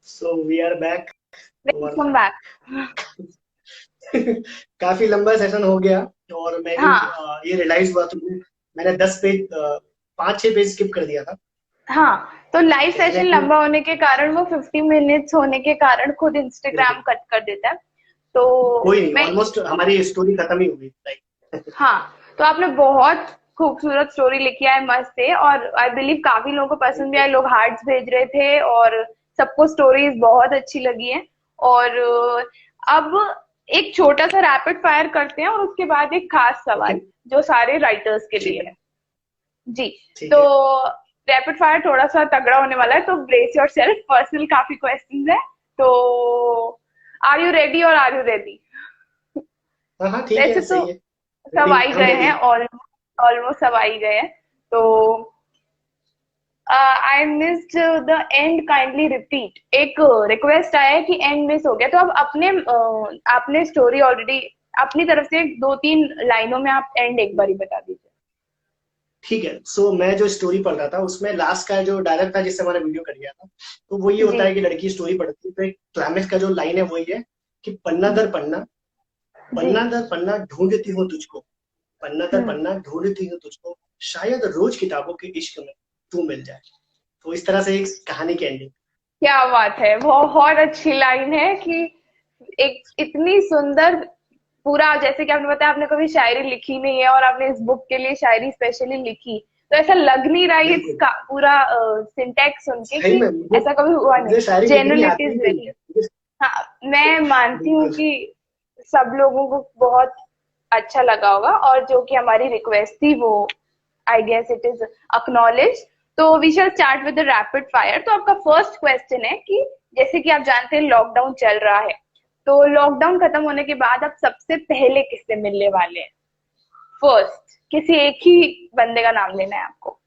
So we are back और welcome back. काफी लंबा सेशन हो गया। और मैं भी हाँ ये रियलाइज हुआ तो मैंने 10 पेज 5-6 पेज स्किप कर दिया था। हाँ, तो लाइव कहीं ना सेशन कहीं लंबा होने के कारण वो 50 मिनट्स होने के कारण खुद बिल्कुल इंस्टाग्राम कट कर देता है। तो कोई नहीं, मैं ऑलमोस्ट हमारी स्टोरी खत्म ही हुई लाइक। हाँ, तो आपने बहुत खूबसूरत स्टोरी लिखी है, मस्त है, और आई बिलीव काफी लोगों को पसंद भी आया। लोग हार्ट्स भेज रहे थे और सबको स्टोरीज बहुत अच्छी लगी है। और अब एक छोटा सा रैपिड फायर करते हैं और उसके बाद एक खास ओके, सवाल जो सारे राइटर्स के ठीक लिए है, है। जी। ठीक तो है। रैपिड फायर थोड़ा सा तगड़ा होने वाला है, तो ब्रेस योर सेल्फ, पर्सनल काफी क्वेश्चंस है। तो आर यू रेडी और आर यू रेडी? हाँ हाँ, ठीक वैसे है, तो सही है। सब आ रेडी, ही हम गए रेडी हैं, हैं। ऑलमोस्ट सब आ ही गए हैं। तो I missed the end, kindly repeat. एक रिक्वेस्ट आया है कि एंड मिस हो गया, तो अब आपने स्टोरी ऑलरेडी अपनी तरफ से 2-3 लाइनों में आप एंड एक बार ही बता दीजिए। ठीक है, सो मैं जो स्टोरी पढ़ रहा था उसमें लास्ट का जो डायलॉग था जिससे हमारा वीडियो कट गया था, तो वो ये जी। होता है कि लड़की स्टोरी पढ़ती है तो एक क्लाइमेक्स का जो लाइन है वो ये है कि पन्ना हम्म। दर पन्ना, जी। पन्ना दर पन्ना ढूंढती हूँ तुझको, पन्ना दर हम्म। पन्ना ढूंढती हूँ तुझको, शायद रोज किताबों के इश्क में तू मिल जाए। तो इस तरह से एक कहानी की एंडिंग। क्या बात है, बहुत अच्छी लाइन है कि एक इतनी सुंदर पूरा, जैसे कि आपने बताया आपने कभी शायरी लिखी नहीं है और आपने इस बुक के लिए शायरी स्पेशली लिखी, तो ऐसा लग नहीं रहा है बिल्कुल, इसका पूरा सिंटेक्स सुन के सही कि में मुझे ऐसा कभी हुआ नहीं। मुझे शायरी लिखनी जेन्युइनली इट आती ही इज नहीं वेरी, है हाँ, मैं मानती हूँ बिल्कुल। कि सब लोगों को बहुत अच्छा लगा होगा, और जो कि हमारी रिक्वेस्ट थी वो I guess it is acknowledge. तो we shall start with the rapid fire. तो आपका फर्स्ट क्वेश्चन है कि जैसे कि आप जानते हैं लॉकडाउन चल रहा है, तो लॉकडाउन खत्म होने के बाद आप सबसे पहले किससे मिलने वाले हैं? फर्स्ट किसी एक ही बंदे का नाम लेना है आपको।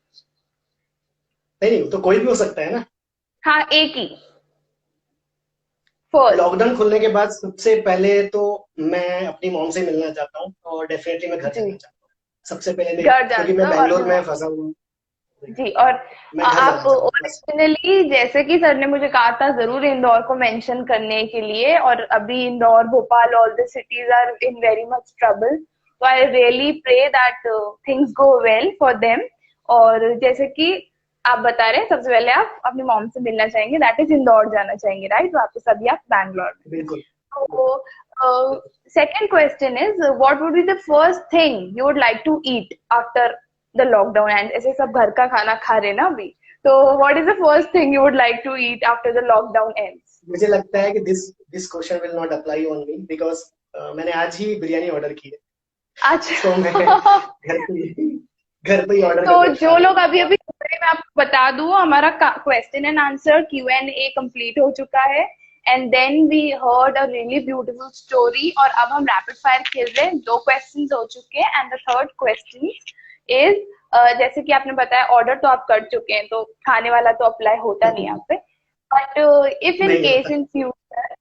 नहीं नहीं, तो कोई भी हो सकता है ना। हाँ, एक ही, फर्स्ट। लॉकडाउन खुलने के बाद सबसे पहले तो मैं अपनी मॉम से मिलना चाहता हूँ और डेफिनेटली मैं घर जी। जाना चाहता हूँ सबसे पहले मैं, घर क्योंकि जाना मैं था और बैंगलोर अपने में मॉम। फंसा हूँ। जी। और मैं घर आप जाना चाहता हूँ बस। ओरिजिनली, जैसे कि सर ने मुझे कहा था जरूर इंदौर को मेंशन करने के लिए, और अभी Indore, Bhopal, all the cities are in very much trouble, तो I really pray that things go well for them. और जैसे कि आप बता रहे हैं सबसे पहले आप अपनी मॉम से मिलना चाहेंगे, दैट इज इंदौर जाना चाहेंगे, राइट? वापस अभी आप बैंगलोर में। बिल्कुल तो बिल्कुल। second question is, what would be the first thing you would like to eat after the lockdown? And ऐसे सब घर का खाना खा रहे हैं ना अभी, तो what is the first thing you would like to eat after the lockdown ends? मुझे लगता है कि this this question will not apply on me because मैंने आज ही बिरयानी ऑर्डर की है। सो मैं अच्छा। घर पे ही ऑर्डर तो करके खा जो रहा लोग हूँ। अभी अभी, मैं आपको बता दूं, हमारा question and answer Q&A complete हो चुका है, and then we heard a really beautiful story, और अब हम रैपिड फायर खेल रहे हैं। 2 क्वेश्चंस हो चुके हैं and the third question is, जैसे कि आपने बताया ऑर्डर तो आप कर चुके हैं, तो खाने वाला तो अप्लाई होता नहीं यहाँ पे, बट इफ इन नहीं केस होता। इन फ्यूचर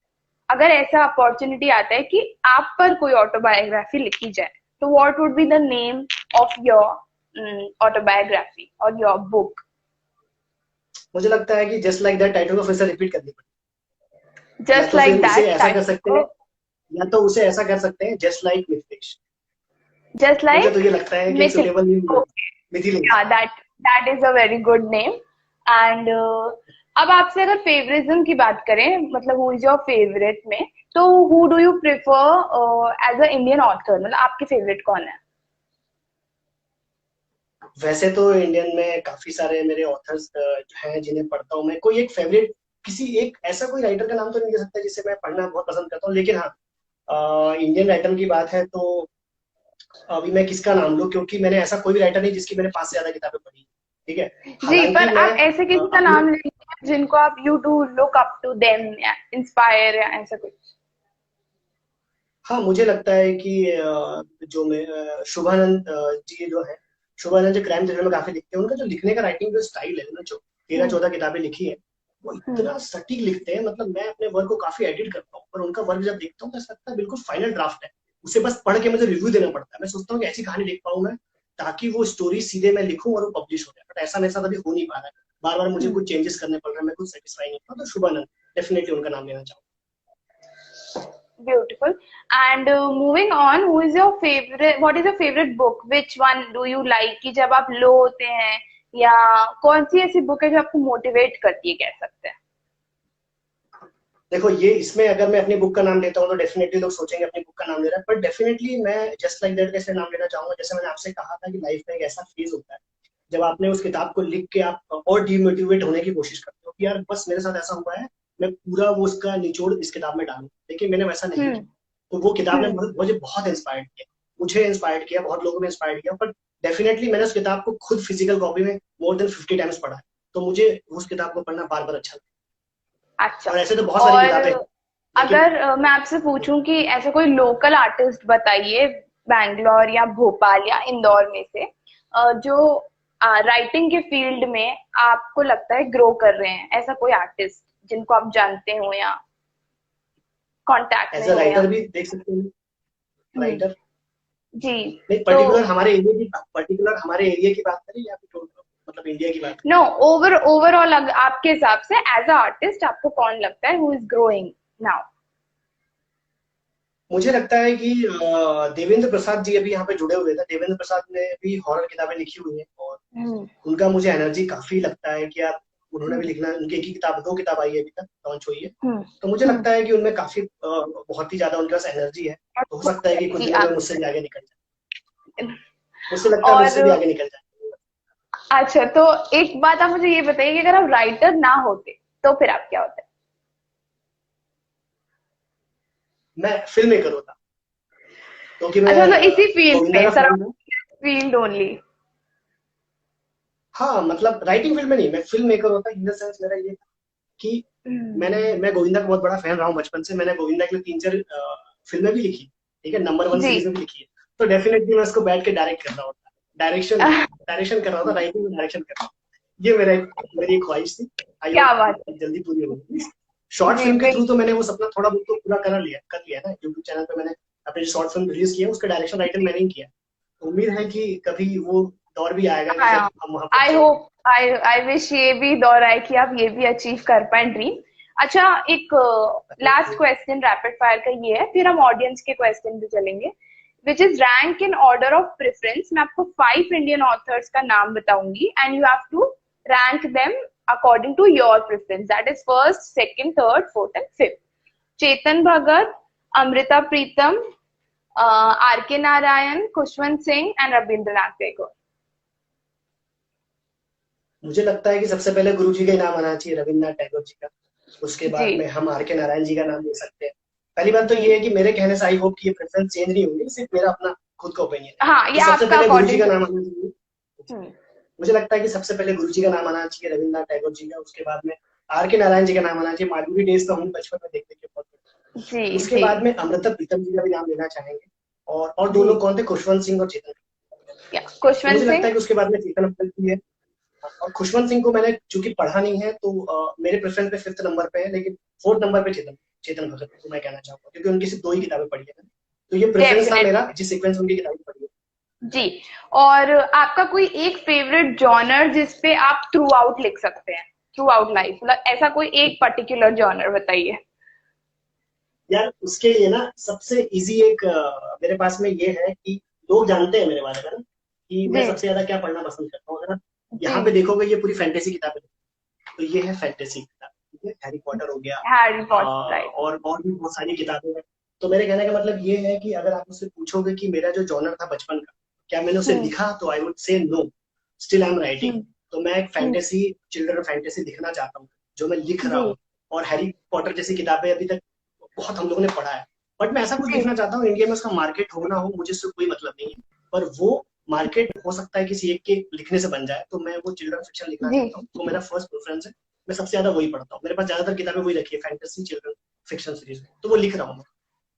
अगर ऐसा अपॉर्चुनिटी आता है कि आप पर कोई ऑटोबायोग्राफी लिखी जाए, तो what would be the name of your autobiography और योर बुक? मुझे लगता है कि जस्ट लाइक दैट टाइटल को फिर से रिपीट करनी पड़ेगी। या जस्ट तो फिर लाइक उसे दैट ऐसा कर सकते टाइटल हैं, को, या तो उसे ऐसा कर सकते हैं जस्ट लाइक मिथिलेश। जस्ट मुझे तो लाइक ये लगता है कि एक मिथिल, सुटेबल मिथिलेश। या that is a very good name. And अब आपसे अगर फेवरिज्म की बात करें, मतलब हु इज योर फेवरेट में, तो who do you prefer as a Indian author, मतलब आपके फेवरेट कौन है? वैसे तो इंडियन में काफी सारे मेरे ऑथर्स हैं जिन्हें पढ़ता हूँ मैं। कोई एक फेवरेट, किसी एक ऐसा कोई राइटर का नाम तो नहीं दे सकता जिसे मैं पढ़ना बहुत पसंद करता हूँ, लेकिन हाँ, इंडियन राइटर की बात है तो अभी मैं किसका नाम लूँ, क्योंकि मैंने ऐसा कोई भी राइटर नहीं जिसकी मैंने 5 से ज्यादा किताबें पढ़ी। ठीक है, जी, हालांकि पर मैं आप ऐसे किसी का अपने, नाम ले लीजिए जिनको आप, you do look up to them या इंस्पायर या ऐसा कुछ। हाँ मुझे लगता है कि जो मैं शुभानंद जी जो है, शुभानंद जो क्राइम थ्रिलर में काफी लिखते हैं, उनका जो लिखने का राइटिंग जो स्टाइल है ना, जो तेरह हम्म। चौदह किताबें लिखी है, वो हम्म। इतना सटीक लिखते हैं। मतलब मैं अपने वर्क को काफी एडिट करता हूँ, पर उनका वर्क जब देखता हूँ तो ऐसा लगता है बिल्कुल फाइनल ड्राफ्ट है। उसे बस पढ़ के मुझे रिव्यू देना पड़ता है। मैं सोचता हूँ कि ऐसी कहानी लिख पाऊँ मैं, ताकि वो स्टोरी सीधे मैं लिखूं और वो पब्लिश हो जाए, बट ऐसा मेरे साथ अभी हो नहीं पा रहा है। बार बार मुझे हम्म। कुछ चेंजेस करने पड़ रहे हैं, मैं कुछ सेटिस्फाई नहीं होता। तो शुभानंद, डेफिनेटली उनका नाम लेना चाहूंगा। Beautiful. And moving on, who is your favorite? What is your favorite book? Which one do you like? कि जब आप लो होते हैं, या कौन सी ऐसी बुक है जो आपको मोटिवेट करती है, कह सकते हैं? देखो, ये इसमें अगर मैं अपनी बुक का नाम लेता हूँ तो डेफिनेटली लोग सोचेंगे अपनी बुक का नाम ले रहा है, बट डेफिनेटली मैं जस्ट लाइक दैट कैसे नाम लेना चाहूंगा, जैसे मैंने आपसे कहा था कि लाइफ में एक ऐसा फेज होता है जब आपने उस किताब को लिख के आप और डिमोटिवेट होने की कोशिश करते हो कि यार बस मेरे साथ ऐसा हुआ है, मैं पूरा वो उसका निचोड़ इस किताब में डालूं, लेकिन मैंने वैसा नहीं हम्म। किया। तो वो किताब ने हम्म। मुझे बहुत इंस्पायर्ड किया, मुझे इंस्पायर्ड किया, बहुत लोगों ने इंस्पायर्ड किया, पर डेफिनेटली मैंने उस किताब को खुद फिजिकल कॉपी में मोर देन 50 टाइम्स पढ़ा है। तो मुझे उस किताब को पढ़ना बार बार अच्छा लगता अच्छा। है। और ऐसे तो बहुत सारी और किताबें हैं, लेकिन अगर मैं आपसे पूछूं कि ऐसा कोई लोकल आर्टिस्ट बताइए, बैंगलोर या भोपाल या इंदौर में से, जो राइटिंग के फील्ड में आपको लगता है ग्रो कर रहे हैं, ऐसा कोई आर्टिस्ट जिनको आप जानते हो या कांटेक्ट एज में अ हो या। राइटर भी देख सकते हैं। हम्म। राइटर जी। नहीं, तो पर्टिकुलर हमारे एरिया की बात करें या फिर मतलब इंडिया की बात नो, ओवरऑल आपके हिसाब से एज अ आर्टिस्ट आपको कौन लगता है हु इज ग्रोइंग नाउ? मुझे लगता है कि देवेंद्र प्रसाद जी अभी यहाँ पे जुड़े हुए थे। देवेंद्र प्रसाद ने भी हॉरर किताबें लिखी हुई हैं, और हम्म। उनका मुझे एनर्जी काफी लगता है कि यार उन्होंने भी हम्म। लिखना, उनकी एक ही किताब, 2 किताब आई है अभी तक लॉन्च हुई है। हम्म। तो मुझे हम्म। लगता है कि उनमें काफी बहुत ही ज्यादा उनके पास एनर्जी है। तो हो सकता है कि कुछ जी दिनों में आप। मुझसे भी आगे निकल जाए, मुझसे लगता है मुझसे भी और आगे निकल जाए। अच्छा, तो एक बात आप मुझे ये बताइए कि अगर आप राइटर ना होते तो फिर आप क्या होते? मैं फिल्म मेकर होता, क्योंकि मैं अच्छा, मतलब इसी फील्ड गोविंदा में, का फैन हूँ। Surround field only? हाँ, मतलब राइटिंग फील्ड में नहीं, मैं फिल्म मेकर होता, इन द सेंस मेरा ये था कि मैं गोविंदा का बहुत बड़ा फैन रहा हूँ बचपन से। मैंने गोविंदा के लिए 3-4 फिल्में भी लिखी, ठीक है, नंबर 1 जी। सीरीज में भी लिखी है। तो डेफिनेटली मैं उसको बैठ के डायरेक्ट कर रहा होता, डायरेक्शन डायरेक्शन कर रहा होता, राइटिंग में डायरेक्शन कर रहा होता। ये मेरी एक ख्वाहिश थी। आई क्या होप बात है। जल्दी पूरी होगी। शॉर्ट जी फिल्म के थ्रू तो बिल्कुल। मैंने वो सपना थोड़ा बहुत तो पूरा कर लिया ना। यूट्यूब चैनल पे मैंने अपने शॉर्ट फिल्म रिलीज किया, उसका डायरेक्शन राइटिंग मैंने ही किया। तो उम्मीद है कि कभी वो दौर भी आएगा कि जब हाँ, हम वहां आई पहुंचेंगे। होप, आई विश ये भी दौर आए कि आप ये भी अचीव कर पाए ड्रीम। अच्छा, एक लास्ट क्वेश्चन रैपिड फायर का ये है, फिर हम ऑडियंस के क्वेश्चन भी चलेंगे। Which is rank in order of preference. मैं आपको 5 इंडियन ऑथर्स का नाम बताऊंगी and you have to rank them according to your preference, that is first, second, third, fourth and fifth. Chetan Bhagat, Amrita Pritam, R K Narayan, Khushwant Singh and Rabindranath Tagore. मुझे लगता है कि सबसे पहले गुरु जी का ही नाम आना चाहिए, रविन्द्रनाथ टैगोर जी का। उसके जी। बाद में हम आर के नारायण जी का नाम ले सकते हैं। पहली बात तो जी। ये है कि मेरे कहने से आई होप कि ये प्रेफरेंस चेंज नहीं होंगे, सिर्फ मेरा अपना खुद का ओपिनियन है। हाँ, ये कि सबसे आपका पहले गुरु जी अकॉर्डिंग का टू। नाम आना चाहिए। हम्म। मुझे लगता है कि सबसे पहले गुरु जी का नाम आना चाहिए, रविन्द्रनाथ टैगोर जी का। उसके बाद में आर के नारायण जी का नाम आना चाहिए। माधुरी डेज तो हम बचपन में देखते थे बहुत। जी। उसके जी। बाद में अमृता प्रीतम जी का भी नाम लेना चाहेंगे। और दो जी। लोग कौन थे, खुशवंत सिंह और चेतन। या तो मुझे खुशवंत लगता सिंह। है कि उसके बाद में चेतन अफजल जी है। और खुशवंत सिंह को मैंने चूंकि पढ़ा नहीं है, तो मेरे प्रेफरेंस पे 5th नंबर पे है, लेकिन 4th नंबर पे चेतन चेतन भगत को मैं कहना चाहूंगा, क्योंकि उनकी सिर्फ 2 ही किताबें पढ़ी है मैंने। तो ये प्रेफरेंस था डेफिनेटली। मेरा, जिस सीक्वेंस में उनकी किताबें पढ़ी है। जी। और आपका कोई एक फेवरेट जॉनर जिस पे आप थ्रू आउट लिख सकते हैं, थ्रू आउट लाइफ, मतलब ऐसा कोई एक पर्टिकुलर जॉनर बताइए। यार उसके लिए ना सबसे इजी एक मेरे पास में ये है कि लोग जानते हैं मेरे बारे में ना, कि मैं जी। सबसे ज्यादा क्या पढ़ना पसंद करता हूँ। अगर आप जी। यहाँ पे देखोगे, ये पूरी फैंटेसी किताबें, तो ये है फैंटेसी किताब, ठीक है, हैरी पॉटर हो गया। Harry Potter, right. और भी बहुत सारी किताबें हैं। तो मेरे कहने का मतलब ये है कि अगर आप मुझसे पूछोगे कि मेरा जो जॉनर था बचपन का, क्या मैंने उसे हम्म। लिखा, तो I would say no, still I am writing. Hmm. तो मैं एक हम्म। फैंटेसी, चिल्ड्रन फैंटेसी लिखना चाहता हूँ, जो मैं लिख रहा जी। हूँ। और हैरी पॉटर जैसी किताबें अभी तक बहुत हम लोगों ने पढ़ा है, बट मैं ऐसा कुछ जी। लिखना चाहता हूँ इंडिया में, उसका मार्केट हो ना हो मुझे उससे कोई मतलब नहीं है, पर वो मार्केट हो सकता है किसी एक के लिखने से बन जाए। तो मैं वो चिल्ड्रन फिक्शन लिखना जी। चाहता हूँ, तो मेरा फर्स्ट प्रेफरेंस है। मैं सबसे ज्यादा वही पढ़ता हूँ, मेरे पास ज्यादातर किताबें वही रखी है, फैंटेसी चिल्ड्रन फिक्शन सीरीज, तो वो लिख रहा हूँ मैं।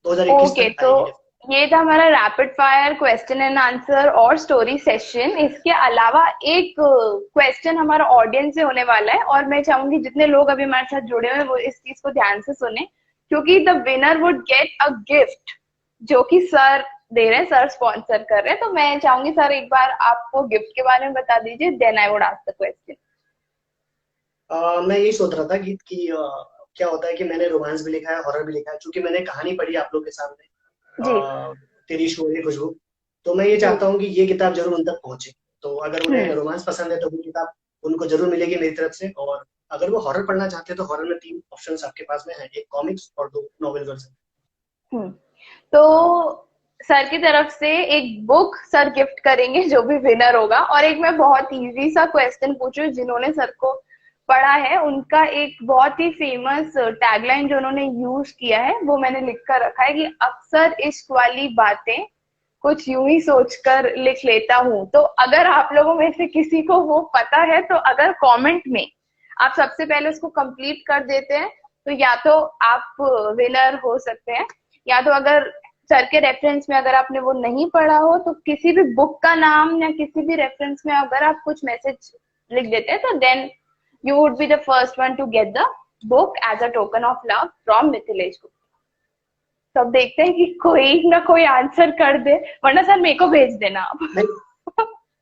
2021 ओके, तक तो आएगी। ये था हमारा rapid fire question and answer और स्टोरी सेशन। इसके अलावा एक क्वेश्चन हमारा ऑडियंस से होने वाला है, और मैं चाहूंगी जितने लोग अभी हमारे साथ जुड़े हुए हैं वो इस चीज को ध्यान से सुने, क्योंकि the winner would get a gift जो कि सर दे रहे हैं, सर स्पॉन्सर कर रहे हैं। तो मैं चाहूंगी सर एक बार आपको गिफ्ट के बारे में बता दीजिए, then I would ask the question. मैं यही सोच रहा था कि क्या होता है कि मैंने रोमांस भी लिखा है, हॉरर भी लिखा है, क्योंकि मैंने कहानी पढ़ी आप लोग के सामने, जी तेरी इश्क वाली खुशबू। तो मैं ये जी। चाहता हूँ कि ये किताब जरूर उन तक पहुंचे। तो अगर उन्हें हम्म रोमांस पसंद है तो वो किताब उनको जरूर मिलेगी मेरी तरफ से। और अगर वो हॉरर पढ़ना चाहते हैं तो हॉरर में 3 ऑप्शंस आपके पास में है, एक कॉमिक्स और 2 नॉवेल वर्जन। हम्म। तो सर की तरफ से एक बुक सर गिफ्ट करेंगे जो भी विनर होगा। और एक मैं बहुत इजी सा क्वेश्चन पूछूं, जिन्होंने सर को पढ़ा है उनका एक बहुत ही फेमस टैगलाइन जो उन्होंने यूज किया है वो मैंने लिख कर रखा है कि अक्सर इश्क वाली बातें कुछ यूं ही सोचकर लिख लेता हूँ। तो अगर आप लोगों में से किसी को वो पता है तो अगर कमेंट में आप सबसे पहले उसको कंप्लीट कर देते हैं तो या तो आप विनर हो सकते हैं, या तो अगर सर के रेफरेंस में अगर आपने वो नहीं पढ़ा हो तो किसी भी बुक का नाम या किसी भी रेफरेंस में अगर आप कुछ मैसेज लिख देते हैं तो then you would be the first one to get the book as a token of love from Mithilesh Gupta. तो अब देखते हैं कि कोई ना कोई आंसर कर दे, वरना सर मेरे को भेज देना आप।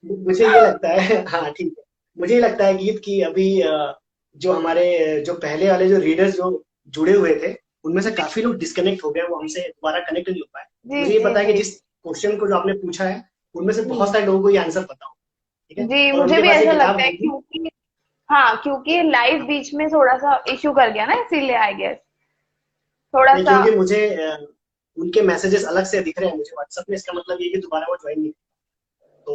मुझे ये लगता है, हाँ ठीक है, मुझे ये लगता है गीत की अभी जो हमारे जो पहले वाले जो रीडर्स जो जुड़े हुए थे, उनमें से काफी लोग डिस्कनेक्ट हो गए, वो हमसे दोबारा कनेक्ट नहीं हो पाए। जी मुझे ये जी पता है कि जी जिस क्वेश्चन को जो आपने पूछा है उनमें से बहुत जी सारे लोगों को ये आंसर पता हो, ठीक है, जी। और मुझे उनके भी पास ये ऐसा किताब लगता है होगी। क्योंकि हाँ, क्योंकि लाइव बीच में थोड़ा सा इश्यू कर गया ना, इसीलिए आई गेस थोड़ा नहीं, सा। क्योंकि मुझे उनके मैसेजेस अलग से दिख रहे हैं मुझे व्हाट्सएप में, इसका मतलब ये है कि दोबारा वो ज्वाइन नहीं। तो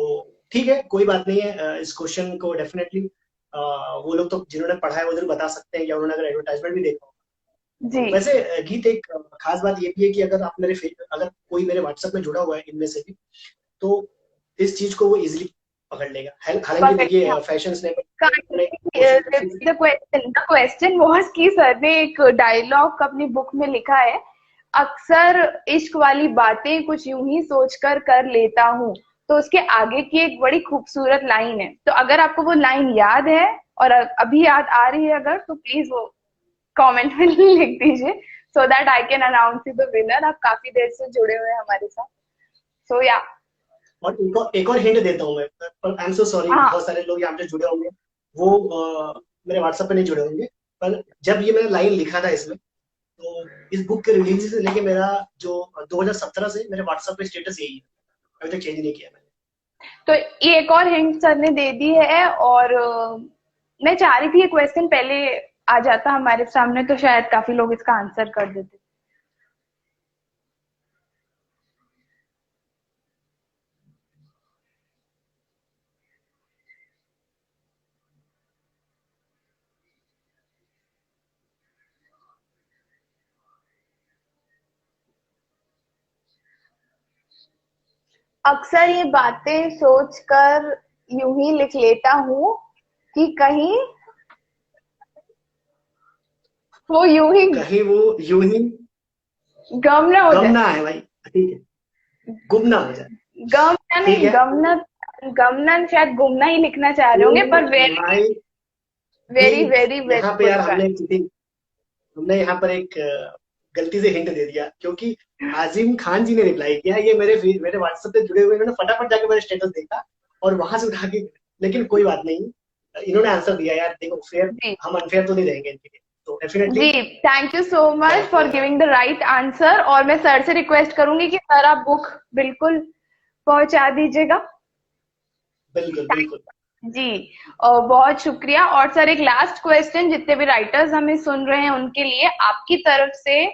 ठीक है, कोई बात नहीं है। इस क्वेश्चन को डेफिनेटली वो लोग तो जिन्होंने पढ़ा है वो जरूर बता सकते हैं, या उन्होंने अगर एडवर्टाइजमेंट भी देखा हो। जी तो वैसे गीत एक खास बात ये भी है कि अगर आप अगर कोई मेरे व्हाट्सएप में जुड़ा हुआ है इनमें से भी, तो इस चीज को वो इजिली पकड़ लेगा। हालांकि पकड़ देखिए, लिया। फैशन स्नैपर अपने क्वेश्चन काफी। द क्वेश्चन वाज कि सर ने एक डायलॉग अपनी बुक में लिखा है, अक्सर इश्क वाली बातें कुछ यूं ही सोचकर कर लेता हूँ। तो उसके आगे की एक बड़ी खूबसूरत लाइन है, तो अगर आपको वो लाइन याद है और अभी याद आ रही है अगर, तो प्लीज वो कमेंट में लिख दीजिए so that I can announce you the winner. आप काफी देर से जुड़े हुए हैं हमारे साथ, सो या और एक और हिंट देता हूँ मैं, पर आई एम सो सॉरी, हाँ। बहुत सारे लोग यहाँ पे जुड़े होंगे, वो मेरे व्हाट्सएप पे नहीं जुड़े होंगे। पर जब ये मैंने लाइन लिखा था इसमें, तो इस बुक के रिलीज से लेके मेरा जो 2017 से मेरे व्हाट्सएप पे स्टेटस यही है, अभी तक चेंज नहीं किया मैंने। तो ये एक और हिंट सर ने दे दी है। और मैं चाह रही थी ये क्वेश्चन पहले आ जाता हमारे सामने तो शायद काफी लोग इसका आंसर कर देते। अक्सर ये बातें सोचकर यूं ही लिख लेता हूँ कि कहीं वो यूं ही कहीं वो यूं ही गम ना हो गम जाए। ना आए भाई, ठीक है, गुम ना हो जाए। गम ना ठीक नहीं, है, गमना शायद गुमना ही लिखना चाह रहे होंगे, पर ओ वेरी माय, वेरी वेरी यहाँ वेरी पे गुड यार ट्राई। हमने यहाँ पर एक गलती से हिंट दे दिया, क्योंकि आजिम खान जी ने रिप्लाई किया, ये मेरे व्हाट्सएप पे जुड़े हुए, इन्होंने फटाफट जाके मेरा स्टेटस देखा और वहां से उठा के, लेकिन कोई बात नहीं, इन्होंने आंसर दिया यार। देखो, फेयर, जी हम अनफेयर तो नहीं रहेंगे इनके लिए, तो डेफिनेटली। जी। Thank you so much for giving the right answer. और मैं सर से रिक्वेस्ट करूंगी कि सर आप बुक बिल्कुल पहुंचा दीजिएगा। बिल्कुल बिल्कुल। जी बहुत शुक्रिया। और सर एक लास्ट क्वेश्चन, जितने भी राइटर्स हमें सुन रहे हैं उनके लिए आपकी तरफ से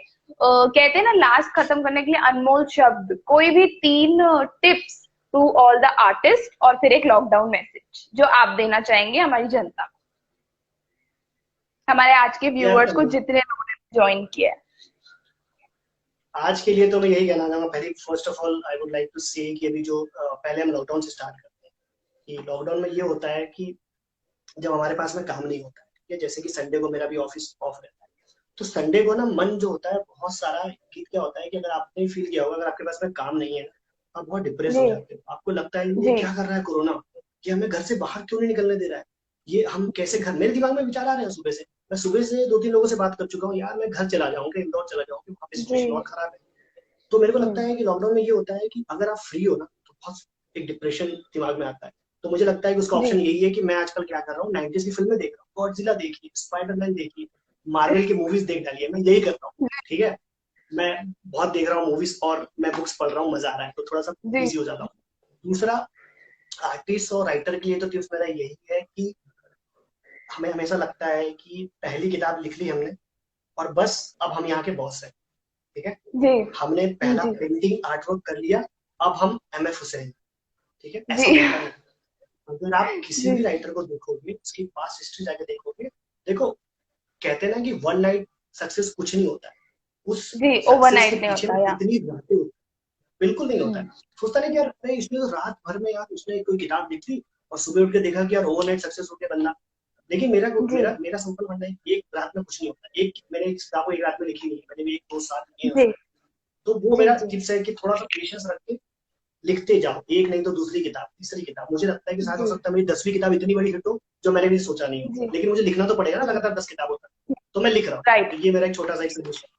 कहते हैं ना लास्ट खत्म करने के लिए अनमोल शब्द, कोई भी 3 tips to all the artist और फिर एक लॉकडाउन मैसेज जो आप देना चाहेंगे हमारी जनता को, हमारे आज के यार, व्यूअर्स को जितने लोगों ने ज्वाइन किया है। आज के लिए तो मैं यही कहना चाहूंगा, पहले first of all I would like to say कि अभी जो पहले हम लॉकडाउन से स्टार्ट करते हैं, कि लॉकडाउन में ये होता है कि जब हमारे पास में काम नहीं होता है, ठीक है, जैसे कि संडे को मेरा भी ऑफिस ऑफ रहता है, तो संडे को ना मन जो होता है बहुत सारा, कि क्या होता है कि अगर आपने फील किया होगा, अगर आपके पास में काम नहीं है ना, आप बहुत डिप्रेस जी हो जाते हो, आपको लगता है ये जी क्या कर रहा है कोरोना, ये हमें घर से बाहर क्यों नहीं निकलने दे रहा है, ये हम कैसे घर, मेरे दिमाग में विचार आ रहे हैं सुबह से। मैं सुबह से 2-3 लोगों से बात कर चुका हूँ, यार मैं घर चला जाऊंगा, इंदौर चला जाऊंगा, वहाँ पे जी। सिचुएशन और खराब है। तो मेरे को लगता हम्म है कि लॉकडाउन में ये होता है कि अगर आप फ्री हो ना, तो बहुत एक डिप्रेशन दिमाग में आता है। तो मुझे लगता है कि उसका जी ऑप्शन यही है कि मैं आजकल क्या कर रहा हूँ, 90s की फिल्में देख रहा हूँ, गॉडजिला देखी, स्पाइडरमैन देखी, मार्वल की मूवीज देख डालिए, मैं यही करता हूँ। ठीक है, मैं बहुत देख रहा हूँ मूवीज और मैं बुक्स पढ़ रहा हूँ, मजा आ रहा है, तो थोड़ा सा जी इजी हो जाता हूँ। दूसरा, आर्टिस्ट और राइटर के लिए तो टिप्स मेरा यही है कि हमें हमेशा लगता है कि पहली किताब लिख ली हमने और बस अब हम यहाँ के बॉस हैं। ठीक है, जी हमने जी पहला जी पेंटिंग आर्टवर्क कर लिया, अब हम एमएफ हुसैन। ठीक है, जी ऐसा होता नहीं। अगर आप किसी जी भी राइटर को देखोगे, उसकी पास्ट हिस्ट्री जाके देखोगे, देखो, कहते हैं ना कि वन नाइट सक्सेस कुछ नहीं होता है, उस जी, सक्सेस के ओवरनाइट नहीं पीछे होता में या। कितनी रातें होती, बिल्कुल नहीं होता है। हम्म, सोचता नहीं कि यार नहीं, इसने तो रात भर में यार उसने कोई किताब लिख ली और सुबह उठ के देखा कि यार ओवरनाइट सक्सेस हो गया बंदा। लेकिन मेरा जी मेरा मेरा सिंपल मानना है, एक रात में कुछ नहीं होता। एक मैंने इस किताब को एक रात में लिखी नहीं है, मैंने भी 1-2 साल लिए हैं जी उसको। तो वो जी मेरा जी टिप्स है कि थोड़ा सा पेशेंस रख के लिखते जाओ, एक नहीं तो दूसरी किताब, तीसरी किताब। मुझे लगता है कि शायद हो जी सकता है मेरी 10वीं किताब इतनी बड़ी हिट हो जो मैंने भी सोचा नहीं हो, जी लेकिन मुझे लिखना तो पड़ेगा ना लगातार 10 किताबों तक, तो मैं लिख रहा हूँ। राइट। तो ये मेरा एक छोटा सा एक सजेशन है।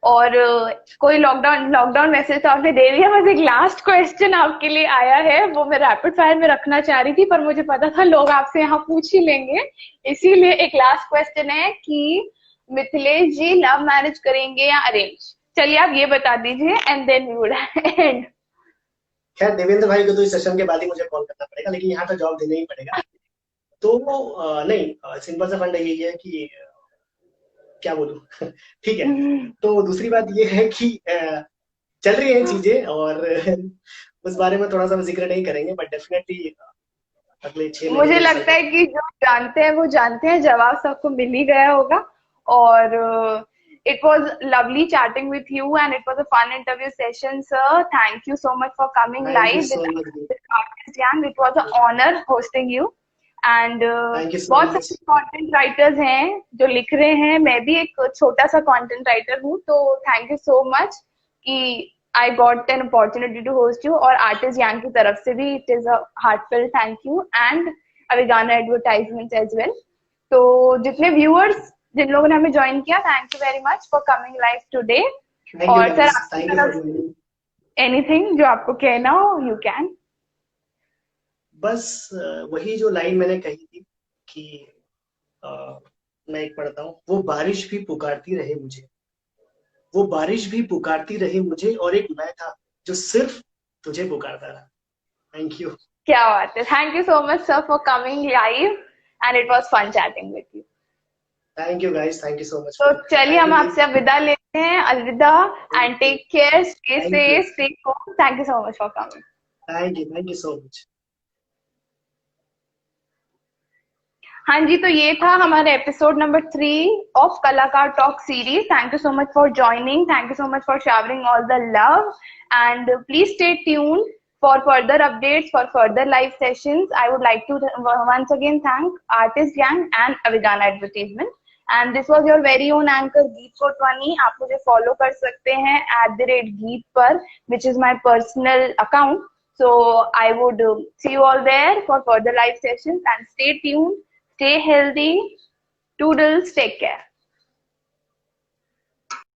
और कोई लॉकडाउन लॉकडाउन मैसेज तो आपने दे दिया, बस एक लास्ट क्वेश्चन आपके लिए आया है, वो मैं रैपिड फायर में रखना चाह रही थी पर मुझे पता था लोग आपसे यहाँ पूछ ही लेंगे, इसीलिए एक लास्ट क्वेश्चन है कि मिथिलेश जी लव मैरिज करेंगे या अरेंज? चलिए आप ये बता दीजिए and then we would end. खैर देवेंद्र भाई को तो इस सेशन के बाद ही मुझे कॉल करना पड़ेगा, लेकिन यहाँ तो जवाब देना ही पड़ेगा। तो नहीं, सिंपल सा फंडा यही है कि क्या बोलूं। ठीक है। तो दूसरी बात ये है कि चल रही हैं चीजें, और उस बारे में थोड़ा सा जिक्र नहीं करेंगे, बट डेफिनेटली अगले 6 महीने मुझे में लगता डिसाइड है होगा। कि जो जानते हैं वो जानते हैं, जवाब सबको मिल ही गया होगा। और it was lovely chatting with you and it was a fun interview session sir, thank you so much for coming thank you live so with much. Artist jam, it was a honour hosting you. And thank you so बहुत much. सारे content writers हैं जो लिख रहे हैं, मैं भी एक छोटा सा कंटेंट राइटर हूँ, तो थैंक यू सो मच कि I got an opportunity to host you, और आर्टिस्ट यांग की तरफ से भी it is a heartfelt thank you and अवेगाना एडवर्टाइजमेंट एज वेल। तो जितने व्यूअर्स, जिन लोगों ने हमें ज्वाइन किया, thank you very much for coming live today. Thank you और सर गाइस, आपकी थैंक यू फॉर तरफ ज्वाइनिंग। एनीथिंग जो आपको कहना हो यू कैन। बस वही जो लाइन मैंने कही थी कि अ, मैं एक पढ़ता हूँ, वो बारिश भी पुकारती रहे मुझे, वो बारिश भी पुकारती रही मुझे, और एक मैं था जो सिर्फ तुझे पुकारता रहा। Thank you. क्या बात है, thank you so much sir for coming live and it was fun chatting with you. Thank you guys, thank you so much तो फॉर इनविटेशन। चलिए have a um good day. आपसे अब विदा लेते हैं, अलविदा and take care, stay thank you, safe, stay home, thank you so much for coming. Thank you so much. हाँ जी, तो ये था हमारा एपिसोड नंबर 3 ऑफ कलाकार talk series. Thank you so much for joining, thank you so much for showering all the love and please stay tune for further updates, for further live sessions. I would like to once again thank Artist Yang and Avigana Advertisement. And this was your very own anchor Geet Kotwani. आप मुझे follow कर सकते हैं @Geet पर, which is my personal account. So I would see you all there for further live sessions and stay tuned, stay healthy. Toodles, take care.